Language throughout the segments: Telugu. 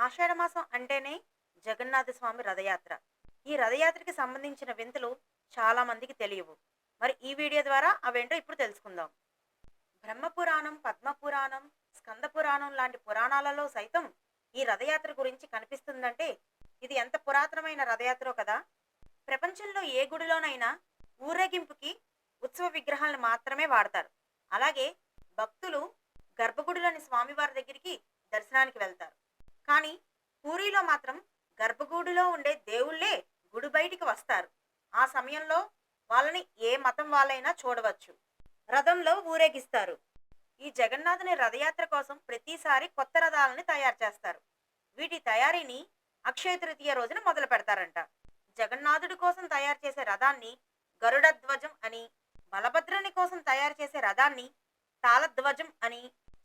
ఆషాఢమాసం అంటేనే జగన్నాథ స్వామి రథయాత్ర. ఈ రథయాత్రకి సంబంధించిన వింతలు చాలా మందికి తెలియవు. మరి ఈ వీడియో ద్వారా అవేంటో ఇప్పుడు తెలుసుకుందాం. బ్రహ్మపురాణం, పద్మపురాణం, స్కంద పురాణం లాంటి పురాణాలలో సైతం ఈ రథయాత్ర గురించి కనిపిస్తుందంటే ఇది ఎంత పురాతనమైన రథయాత్రో కదా. ప్రపంచంలో ఏ గుడిలోనైనా ఊరేగింపుకి ఉత్సవ విగ్రహాలను మాత్రమే వాడతారు. అలాగే భక్తులు గర్భగుడిలోని స్వామివారి దగ్గరికి దర్శనానికి వెళ్తారు. కానీ పూరిలో మాత్రం గర్భగుడిలో ఉండే దేవుళ్ళే గుడి బయటికి వస్తారు. ఆ సమయంలో వాళ్ళని ఏ మతం వాళ్ళైనా చూడవచ్చు. రథంలో ఊరేగిస్తారు. ఈ జగన్నాథుని రథయాత్ర కోసం ప్రతిసారి కొత్త రథాలని తయారు చేస్తారు. వీటి తయారీని అక్షయ తృతీయ రోజున మొదలు పెడతారంట. జగన్నాథుడి కోసం తయారు చేసే రథాన్ని గరుడ ధ్వజం అని, బలభద్రుని కోసం తయారు చేసే రథాన్ని తాళధ్వజం అని,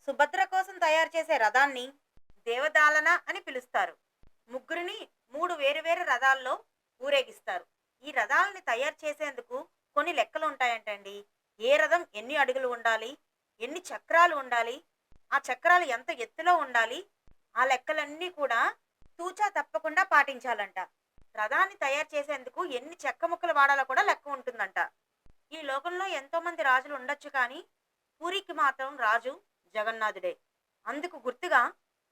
సుభద్ర కోసం తయారు చేసే రథాన్ని దేవదాలన అని పిలుస్తారు. ముగ్గురిని మూడు వేరువేరు రథాల్లో ఊరేగిస్తారు. ఈ రథాలని తయారు చేసేందుకు కొన్ని లెక్కలు ఉంటాయంటండి. ఏ రథం ఎన్ని అడుగులు ఉండాలి, ఎన్ని చక్రాలు ఉండాలి, ఆ చక్రాలు ఎంత ఎత్తులో ఉండాలి, ఆ లెక్కలన్నీ కూడా తూచా తప్పకుండా పాటించాలంట. రథాన్ని తయారు చేసేందుకు ఎన్ని చెక్క ముక్కలు వాడాలో కూడా లెక్క ఉంటుందంట. ఈ లోకంలో ఎంతో మంది రాజులు ఉండొచ్చు కానీ పూరికి మాత్రం రాజు జగన్నాథుడే. అందుకు గుర్తుగా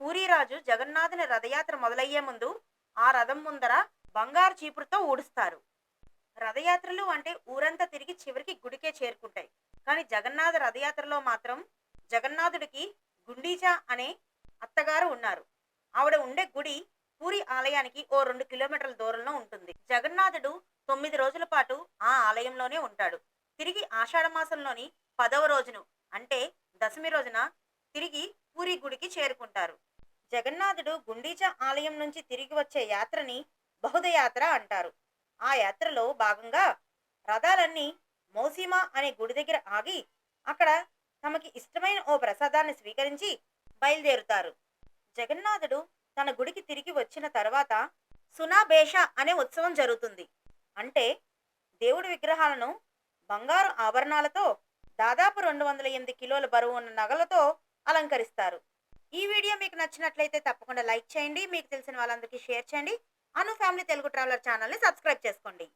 పూరీ రాజు జగన్నాథుని రథయాత్ర మొదలయ్యే ముందు ఆ రథం ముందర బంగారు చీపురుతో ఊడుస్తారు. రథయాత్రలు అంటే ఊరంతా తిరిగి చివరికి గుడికే చేరుకుంటాయి. కానీ జగన్నాథ రథయాత్రలో మాత్రం జగన్నాథుడికి గుండీచా అనే అత్తగారు ఉన్నారు. ఆవిడ ఉండే గుడి పూరి ఆలయానికి ఓ 2 కిలోమీటర్ల దూరంలో ఉంటుంది. జగన్నాథుడు 9 రోజుల పాటు ఆ ఆలయంలోనే ఉంటాడు. తిరిగి ఆషాఢ మాసంలోని 10వ రోజును అంటే దశమి రోజున తిరిగి పూరి గుడికి చేరుకుంటారు. జగన్నాథుడు గుండీచా ఆలయం నుంచి తిరిగి వచ్చే యాత్రని బహుదయాత్ర అంటారు. ఆ యాత్రలో భాగంగా రథాలన్నీ మౌసీమా అనే గుడి దగ్గర ఆగి అక్కడ తమకి ఇష్టమైన ఓ ప్రసాదాన్ని స్వీకరించి బయలుదేరుతారు. జగన్నాథుడు తన గుడికి తిరిగి వచ్చిన తర్వాత సునాబేష అనే ఉత్సవం జరుగుతుంది. అంటే దేవుడి విగ్రహాలను బంగారు ఆభరణాలతో దాదాపు 208 కిలోల బరువు ఉన్న నగలతో అలంకరిస్తారు. ఈ వీడియో మీకు నచ్చినట్లయితే తప్పకుండా లైక్ చేయండి. మీకు తెలిసిన వాళ్ళందరికీ షేర్ చేయండి. అను ఫ్యామిలీ తెలుగు ట్రావెలర్ ఛానల్ని సబ్స్క్రైబ్ చేసుకోండి.